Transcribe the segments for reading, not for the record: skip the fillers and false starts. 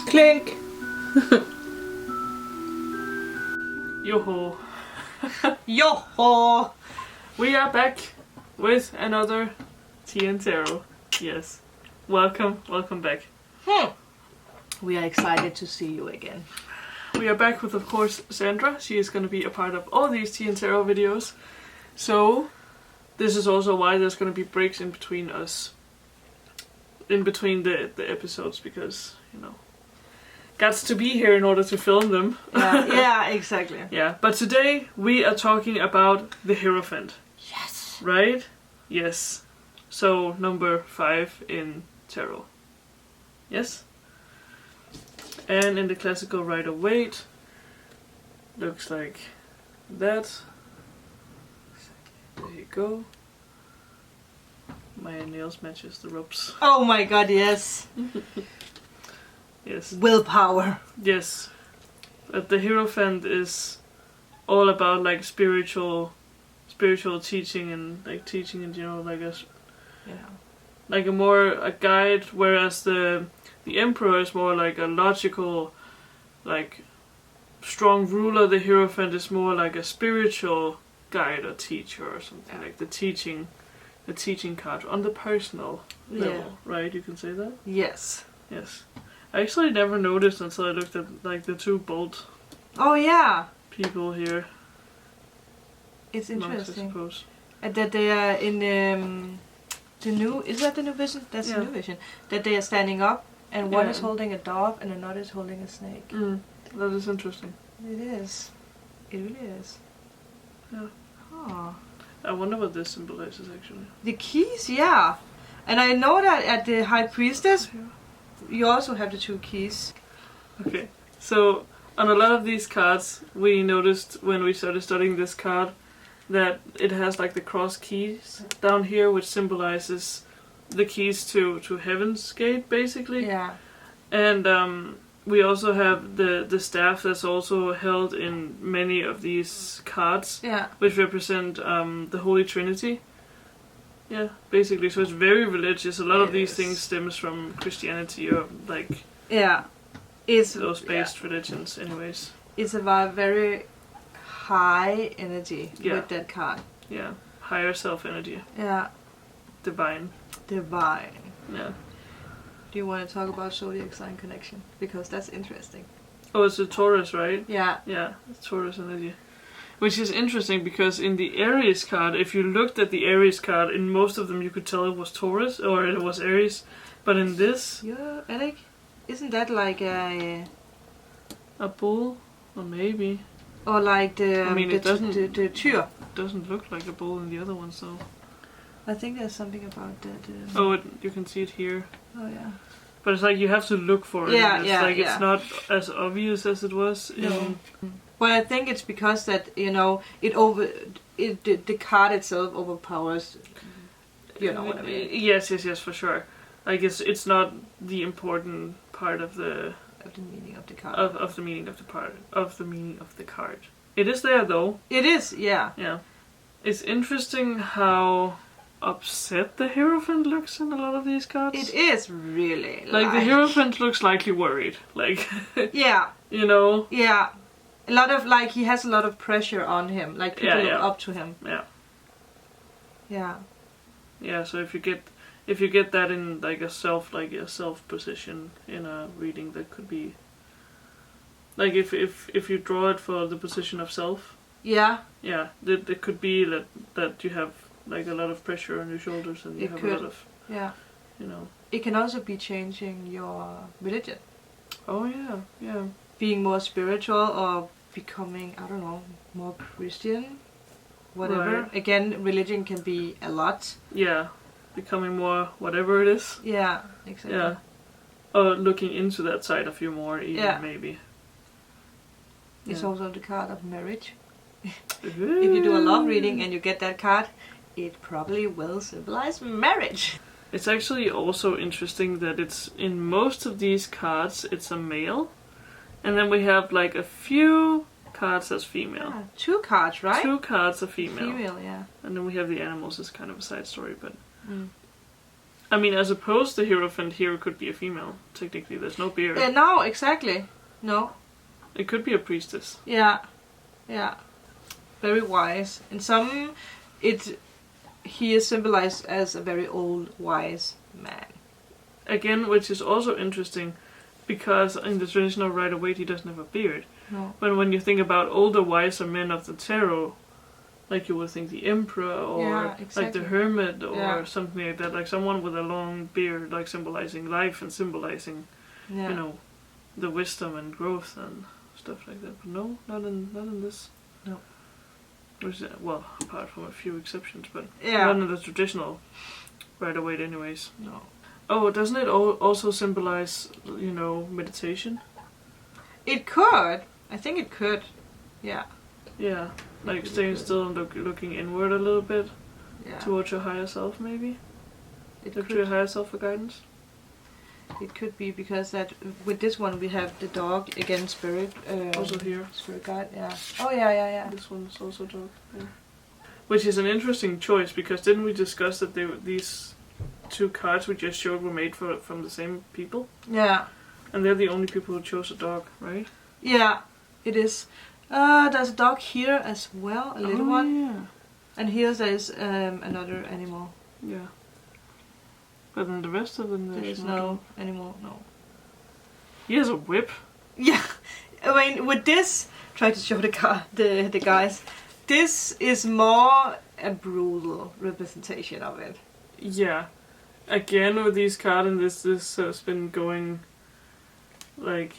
Clink! Yo-ho. Yo-ho! We are back with another Tea and Tarot. Yes. Welcome back. We are excited to see you again. We are back with, of course, Sandra. She is going to be a part of all these Tea and Tarot videos. So, this is also why there's going to be breaks in between us. In between the episodes, because, you know, gots to be here in order to film them. Yeah, exactly. Yeah, but today we are talking about the Hierophant. Yes. Right? Yes. So, number 5 in tarot. Yes? And in the classical Rider-Waite, looks like that. There you go. My nails matches the ropes. Oh my god, yes. Yes. Willpower. Yes. But the Hierophant is all about like spiritual teaching and like teaching in general, like like a guide, whereas the Emperor is more like a logical, like strong ruler. The Hierophant is more like a spiritual guide or teacher or something, like the teaching card on the personal level, right? You can say that? Yes. Yes. I actually never noticed until I looked at like the two bold people here. It's interesting. I suppose. That they are in the new, is that the new vision? That's the new vision. That they are standing up and one is holding a dove and another is holding a snake. That is interesting. It is. It really is. Yeah. Oh. I wonder what this symbolizes actually. The keys, yeah. And I know that at the High Priestess, you also have the 2 keys. Okay, so on a lot of these cards, we noticed when we started studying this card that it has like the cross keys down here, which symbolizes the keys to Heaven's Gate, basically. Yeah. And we also have the staff that's also held in many of these cards, which represent the Holy Trinity. Yeah, basically. So it's very religious. A lot of these things stems from Christianity or like it's those based religions, anyways. It's about very high energy with that card. Yeah, higher self energy. Yeah. Divine. Yeah. Do you want to talk about zodiac sign connection? Because that's interesting. Oh, it's a Taurus, right? Yeah. Yeah, it's Taurus energy. Which is interesting because in the Aries card, if you looked at the Aries card, in most of them you could tell it was Taurus or it was Aries. But in this... Yeah, Alec, isn't that like a bull? Or maybe. Or like the... I mean, it doesn't... The tyr. It doesn't look like a bull in the other ones, though. I think there's something about that. Oh, you can see it here. Oh, yeah. But it's like you have to look for it. It's not as obvious as it was in... Well, I think it's because that, you know, the card itself overpowers, you know what I mean? Yes, for sure. Like it's not the important part of the meaning of the card. Of the meaning of the part of the meaning of the card. It is there though. It is, yeah. Yeah. It's interesting how upset the Hierophant looks in a lot of these cards. It is really like the Hierophant looks slightly worried. Like you know? Yeah. A lot of, like, he has a lot of pressure on him. Like, people look up to him. Yeah. Yeah. Yeah, so if you get that in, like, a self position in a reading, that could be... Like, if you draw it for the position of self... Yeah. Yeah, it could be that you have, like, a lot of pressure on your shoulders and you have a lot of... Yeah. You know... It can also be changing your religion. Oh, yeah, yeah. Being more spiritual or becoming, I don't know, more Christian, whatever. Right. Again, religion can be a lot. Yeah, becoming more whatever it is. Yeah, exactly. Yeah, or looking into that side of you more, even maybe. It's also the card of marriage. If you do a love reading and you get that card, it probably will symbolize marriage. It's actually also interesting that it's in most of these cards, it's a male. And then we have like a few cards as female. Yeah, 2 cards, right? 2 cards are female. Female, yeah. And then we have the animals as kind of a side story, but... I mean, as opposed the Hierophant here could be a female. Technically, there's no beard. No, exactly. No. It could be a priestess. Yeah. Yeah. Very wise. In some, he is symbolized as a very old, wise man. Again, which is also interesting, because in the traditional Rider-Waite he doesn't have a beard. No. But when you think about older, wiser men of the tarot, like you would think the Emperor, or like the Hermit, or something like that, like someone with a long beard, like symbolizing life and symbolizing, you know, the wisdom and growth and stuff like that. But no, not in this. No. Which, well, apart from a few exceptions, but yeah. not in the traditional Rider-Waite anyways. No. Oh, doesn't it also symbolize, you know, meditation? It could. I think it could. Yeah. Yeah, like staying still and looking inward a little bit. Yeah. Towards your higher self, maybe? Look to your higher self for guidance? It could be, because that with this one we have the dog, again, spirit. Also here. Spirit guide, yeah. Oh, yeah. This one is also dog, yeah. Which is an interesting choice, because didn't we discuss that these two cards we just showed were made from the same people? Yeah. And they're the only people who chose a dog, right? Yeah, it is. There's a dog here as well, a little one. Yeah. And here there's another animal. Yeah. But then the rest of them, there's no animal, no. He has a whip. Yeah, I mean, with this, try to show the guys. This is more a brutal representation of it. Yeah. Again, with these cards, and this has been going, like,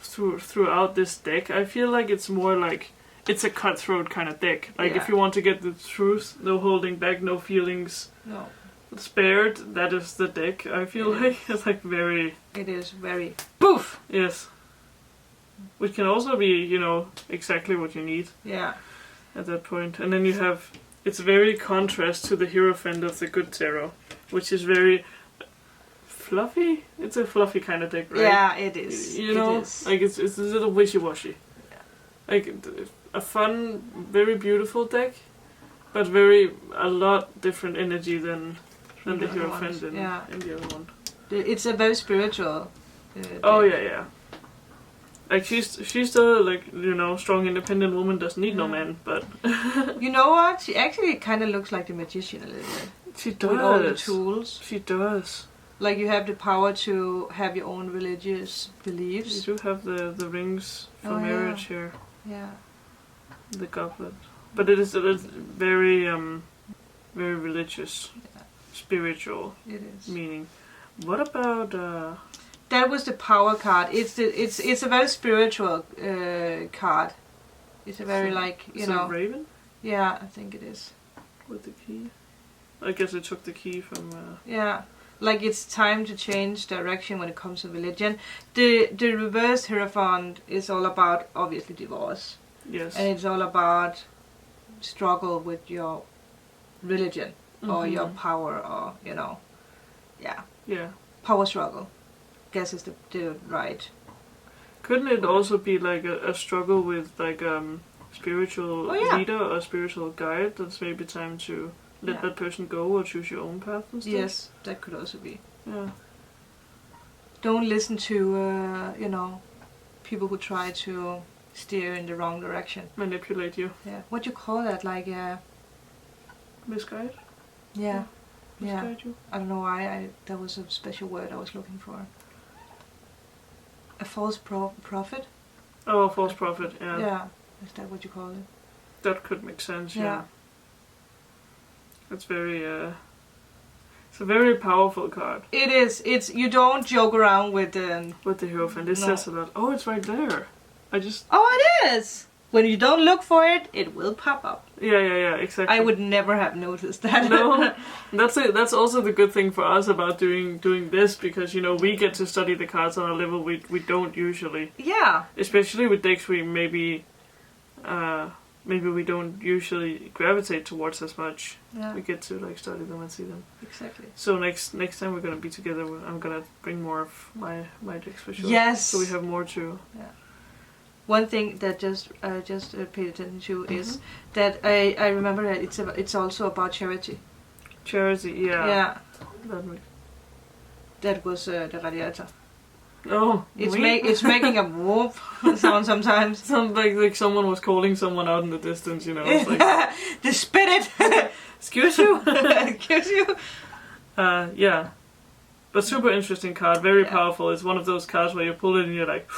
throughout this deck. I feel like it's more like, it's a cutthroat kind of deck. Like, if you want to get the truth, no holding back, no feelings. No. Spared, that is the deck, I feel like. It's like very... It is very... Poof! Yes. Which can also be, you know, exactly what you need. Yeah. At that point. And then you have... It's very contrast to the Hierophant of the Good Tarot. Which is very... fluffy? It's a fluffy kind of deck, right? Yeah, it is. You know? It is. Like, it's a little wishy-washy. Yeah. Like, a fun, very beautiful deck. But a lot different energy than the Hierophant in the other one. It's a very spiritual. Oh yeah. Like she's still, like, you know, strong, independent woman, doesn't need no man, but you know what? She actually kind of looks like the magician a little bit. She does. With all the tools. She does. Like, you have the power to have your own religious beliefs. You do have the rings for marriage here. Yeah. The goblet, but it is very very religious. Spiritual meaning. What about that was the power card. It's a very spiritual card. It's a very, like, you know, a raven? Yeah, I think it is. With the key? I guess it took the key from yeah. Like, it's time to change direction when it comes to religion. The reverse Hierophant is all about, obviously, divorce. Yes. And it's all about struggle with your religion. Or your power, or, you know, yeah, power struggle. Guess is the right. Couldn't it also be like a struggle with, like, spiritual leader or spiritual guide? That's maybe time to let that person go or choose your own path and stuff. Yes, that could also be. Yeah. Don't listen to you know, people who try to steer in the wrong direction. Manipulate you. Yeah. What do you call that? Like misguide. Yeah. Misguide you. I don't know why that was a special word I was looking for. A false prophet? Oh, a false prophet, yeah. Yeah. Is that what you call it? That could make sense, yeah. It's very it's a very powerful card. It is. You don't joke around with the Hierophant. It says a lot. Oh, it's right there. Oh, it is! When you don't look for it, it will pop up. Yeah, exactly. I would never have noticed that. No, that's it. That's also the good thing for us about doing this, because, you know, we get to study the cards on a level we don't usually. Yeah. Especially with decks we maybe we don't usually gravitate towards as much. Yeah. We get to, like, study them and see them. Exactly. So next time we're gonna be together, I'm gonna bring more of my decks for sure. Yes. So we have more to. Yeah. One thing that just paid attention to is that I remember that it's also about charity. Charity, yeah. Yeah. That was the radiator. Oh, it's making a whoop sound sometimes. Sounds like someone was calling someone out in the distance, you know. It's like, the spirit! Excuse you? Excuse you? Yeah. But super interesting card, very powerful. It's one of those cards where you pull it and you're like...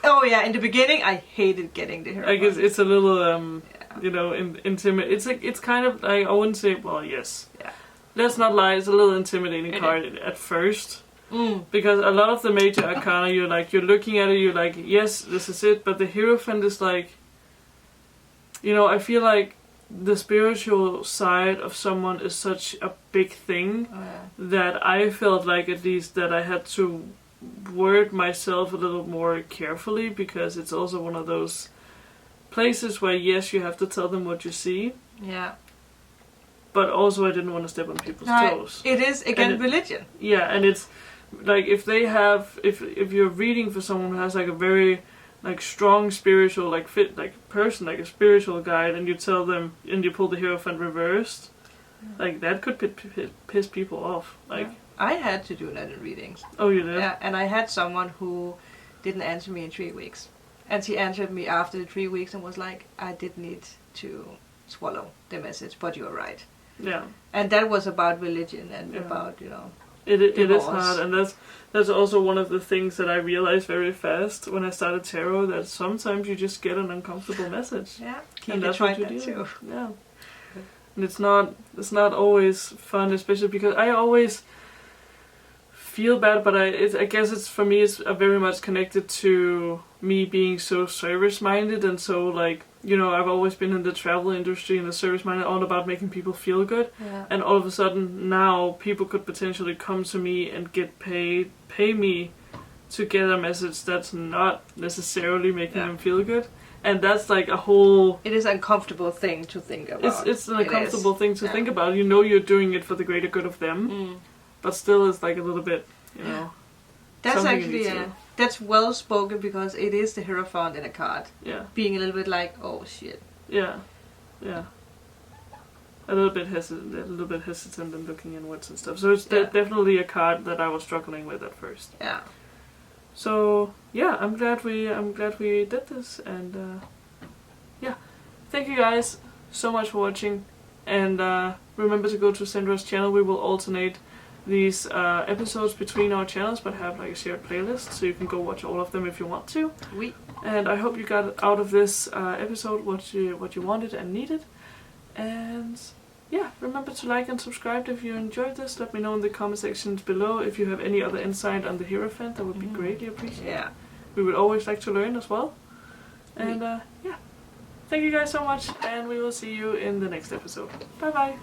Oh yeah, in the beginning I hated getting the Hierophant. I guess it's a little, you know, intimate. It's kind of, like, I wouldn't say, well, yes. Yeah. Let's not lie, it's a little intimidating card at first. Because a lot of the major arcana, you're looking at it, you're like, yes, this is it. But the Hierophant is like, you know, I feel like the spiritual side of someone is such a big thing that I felt like at least that I had to word myself a little more carefully, because it's also one of those places where, yes, you have to tell them what you see. Yeah. But also I didn't want to step on people's toes. It is, again, religion. Yeah, and it's like if you're reading for someone who has like a very like strong spiritual like fit like person, like a spiritual guide, and you tell them and you pull the Hierophant reversed, like that could piss people off. Like I had to do that in readings. Oh, you did? Yeah, and I had someone who didn't answer me in 3 weeks, and she answered me after the 3 weeks and was like, "I did need to swallow the message, but you're right." Yeah. And that was about religion and about, you know. It is hard, and that's also one of the things that I realized very fast when I started tarot, that sometimes you just get an uncomfortable message. Yeah, and that's what you do. Too. Yeah, and it's not always fun, especially because I always feel bad, but I guess it's for me it's very much connected to me being so service minded, and so like, you know, I've always been in the travel industry and the service minded, all about making people feel good. Yeah. And all of a sudden now people could potentially come to me and pay me to get a message that's not necessarily making them feel good. And that's like a whole... It is an uncomfortable thing to think about. It's an uncomfortable thing to think about. You know you're doing it for the greater good of them, but still it's like a little bit, you know... That's actually, that's well spoken, because it is the Hierophant in a card. Yeah. Being a little bit like, oh shit. Yeah. Yeah. A little bit hesitant and looking inwards and stuff. So it's definitely a card that I was struggling with at first. Yeah. So yeah, I'm glad we did this, and yeah, thank you guys so much for watching, and remember to go to Sendra's channel. We will alternate these episodes between our channels, but have like a shared playlist, so you can go watch all of them if you want to. And I hope you got out of this episode what you wanted and needed. And yeah, remember to like and subscribe if you enjoyed this. Let me know in the comment sections below if you have any other insight on the Hierophant. That would be greatly appreciated. Yeah, we would always like to learn as well. And yeah, thank you guys so much, and we will see you in the next episode. Bye bye.